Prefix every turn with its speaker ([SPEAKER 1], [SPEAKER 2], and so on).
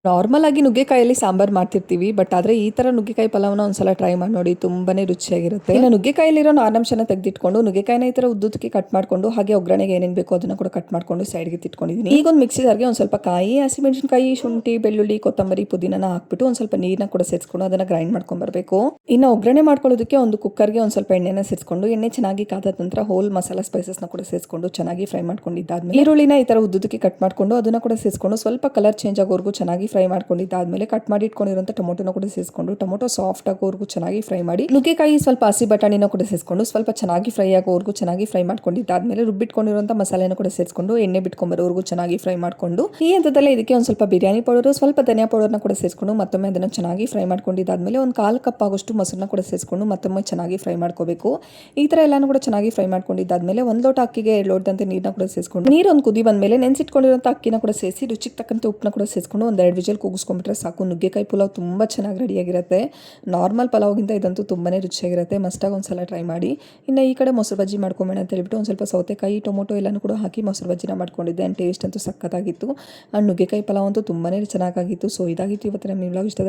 [SPEAKER 1] Normal ಆಗಿ ನುಗ್ಗೆಕಾಯಲ್ಲಿ ಸಾಂಬಾರ್ ಮಾಡ್ತಿರ್ತೀವಿ. But ಆದ್ರೆ ಈ ತರ ನುಗ್ಗೆಕಾಯಿ ಪಲಾವ್ನ ಒಂದ್ಸಲ ಟ್ರೈ ಮಾಡಿ ನೋಡಿ, ತುಂಬಾನೇ ರುಚಿಯಾಗಿರುತ್ತೆ. ಇನ್ನು ನುಗ್ಗೆಕಾಯಲ್ಲಿರೋ ನಾರಿನಂಶನ ತೆಗೆದಿಟ್ಕೊಂಡು ನುಗ್ಗೆಕಾಯಿನ ಈ ತರ ಉದ್ದುದಕ್ಕೆ ಕಟ್ ಮಾಡ್ಕೊಂಡು, ಹಾಗೆ ಒಗ್ಗರಣೆಗೆ ಏನೇನು ಬೇಕೋ ಅದನ್ನ ಕೂಡ ಕಟ್ ಮಾಡ್ಕೊಂಡು ಸೈಡ್ಗೆ ಇಟ್ಕೊಂಡಿದ್ದೀನಿ. ಈಗ ಒಂದು ಮಿಕ್ಸಿ ಜಾರ್ಗೆ ಒಂದ್ ಸ್ವಲ್ಪ ಕಾಯಿ, ಹಸಿಮೆಣಸಿನಕಾಯಿ, ಶುಂಠಿ, ಬೆಳ್ಳುಳ್ಳಿ, ಕೊತ್ತಂಬರಿ, ಪುದೀನ ಹಾಕ್ಬಿಟ್ಟು ಒಂದ್ ಸ್ವಲ್ಪ ನೀರನ್ನ ಕೂಡ ಸೇರಿಸ್ಕೊಂಡು ಅದನ್ನ ಗ್ರೈಂಡ್ ಮಾಡ್ಕೊಂಡ್ ಬರಬೇಕು. ಇನ್ನು ಒಗ್ಗರಣೆ ಮಾಡ್ಕೊಳ್ಳೋದಕ್ಕೆ ಒಂದು ಕುಕ್ಕರ್ಗೆ ಒಂದ್ ಸ್ವಲ್ಪ ಎಣ್ಣೆನ ಸೇರಿಸ್ಕೊಂಡು, ಎಣ್ಣೆ ಚೆನ್ನಾಗಿ ಕಾದ ನಂತರ ಹೋಲ್ ಮಸಾಲಾ ಸ್ಪೈಸಸ್ನ ಕೂಡ ಸೇರಿಸ್ಕೊಂಡು ಚೆನ್ನಾಗಿ ಫ್ರೈ ಮಾಡ್ಕೊಂಡಿದ್ದಾದ್ಮೇಲೆ ಈರುಳ್ಳಿನ ಈ ತರ ಉದ್ದುದಕ್ಕೆ ಕಟ್ ಮಾಡ್ಕೊಂಡು ಅದನ್ನ ಕೂಡ ಸೇರಿಸ್ಕೊಂಡು ಸ್ವಲ್ಪ ಕಲರ್ ಚೇಂಜ್ ಆಗೋವರೆಗೂ ಚೆನ್ನಾಗಿ ಫ್ರೈ ಮಾಡ್ಕೊಂಡಿದ್ದಾದ್ಮೇಲೆ ಕಟ್ ಮಾಡಿ ಇಟ್ಕೊಂಡಿರುವಂತ ಟೊಮೊಟೊನ ಕೂಡ ಸೇರಿಸ್ಕೊಂಡು ಟೊಮೊಟೊ ಸಾಫ್ಟ್ ಆಗೋವರೆಗೂ ಚೆನ್ನಾಗಿ ಫ್ರೈ ಮಾಡಿ, ನುಗ್ಗೆಕಾಯಿ ಸ್ವಲ್ಪ ಹಸಿ ಬಟಾಣಿನ ಕೂಡ ಸೇರಿಸ್ಕೊಂಡು ಸ್ವಲ್ಪ ಚೆನ್ನಾಗಿ ಫ್ರೈ ಆಗೋವರೆಗೂ ಚೆನ್ನಾಗಿ ಫ್ರೈ ಮಾಡ್ಕೊಂಡಿದ್ದಾದ್ಮೇಲೆ ರುಬ್ಬಿಟ್ಕೊಂಡಿರುವಂತ ಮಸಾಲೆನ ಕೂಡ ಸೇರಿಸ್ಕೊಂಡು ಎಣ್ಣೆ ಬಿಟ್ಕೊಂಡ್ಬರೋವರೆಗೂ ಚೆನ್ನಾಗಿ ಫ್ರೈ ಮಾಡ್ಕೊಂಡು, ಈ ಹಂತದಲ್ಲೇ ಇದಕ್ಕೆ ಒಂದು ಸ್ವಲ್ಪ ಬಿರಿಯಾನಿ ಪೌಡರ್, ಸ್ವಲ್ಪ ಧನಿಯಾ ಪೌಡರ್ನ ಕೂಡ ಸೇರಿಸ್ಕೊಂಡು ಮತ್ತೊಮ್ಮೆ ಅದನ್ನ ಚೆನ್ನಾಗಿ ಫ್ರೈ ಮಾಡ್ಕೊಂಡಿದ್ದಾದ್ಮೇಲೆ ಒಂದು 1/4 ಕಪ್ ಆಗೋಷ್ಟು ಮೊಸರನ್ನ ಕೂಡ ಸೇರಿಸ್ಕೊಂಡು ಮತ್ತೊಮ್ಮೆ ಚೆನ್ನಾಗಿ ಫ್ರೈ ಮಾಡ್ಕೋಬೇಕು. ಈ ತರ ಎಲ್ಲಾನು ಕೂಡ ಚೆನ್ನಾಗಿ ಫ್ರೈ ಮಾಡ್ಕೊಂಡಿದ್ದಾದ್ಮೇಲೆ 1 ಲೋಟ ಅಕ್ಕಿಗೆ 2 ಲೋಟದಂತೆ ನೀರನ್ನ ಕೂಡ ಸೇರಿಸ್ಕೊಂಡು, ನೀರು ಒಂದು ಕುದಿ ಬಂದ್ಮೇಲೆ ನೆನೆಸಿಟ್ಕೊಂಡಿರುವಂತ ಅಕ್ಕಿನ ಕೂಡ ಸೇರಿಸಿ ರುಚಿಗೆ ತಕ್ಕಂತೆ ಉಪ್ಪನ್ನ ಕೂಡ ಸೇರಿಸ್ಕೊಂಡು ಒಂದು 2 ವಿಜಿಲ್ ಕೂಗಿಸ್ಕೊಂಡ್ಬಿಟ್ರೆ ಸಾಕು. ನುಗ್ಗೆಕಾಯಿ ಪಲಾವ್ ತುಂಬ ಚೆನ್ನಾಗಿ ರೆಡಿಯಾಗಿರುತ್ತೆ. ನಾರ್ಮಲ್ ಪಲಾವ್ಗಿಂತ ಇದಂತೂ ತುಂಬಾನೇ ರುಚಿಯಾಗಿರುತ್ತೆ. ಮಸ್ಟಾಗಿ ಒಂದ್ಸಲ ಟ್ರೈ ಮಾಡಿ. ಇನ್ನು ಈ ಕಡೆ ಮೊಸರು ಬಜ್ಜಿ ಮಾಡ್ಕೊಂಬೇಡ ಅಂತ ಹೇಳ್ಬಿಟ್ಟು ಒಂದು ಸ್ವಲ್ಪ ಸೌತೆಕಾಯಿ, ಟೊಮೊಟೊ ಎಲ್ಲನೂ ಕೂಡ ಹಾಕಿ ಮೊಸರು ಬಜ್ಜಿನ ಮಾಡ್ಕೊಂಡಿದ್ದೆ. ಟೇಸ್ಟ್ ಅಂತೂ ಸಕ್ಕತ್ತಾಗಿತ್ತು. ನುಗ್ಗೆಕಾಯಿ ಪಲಾವ್ ಅಂತೂ ತುಂಬಾನೇ ಚೆನ್ನಾಗಿತ್ತು. ಸೊ ಇದಾಗಿತ್ತು ಇವತ್ತಿನ ನಿಮ್ಮ ವ್ಲಾಗ್. ಇಷ್ಟ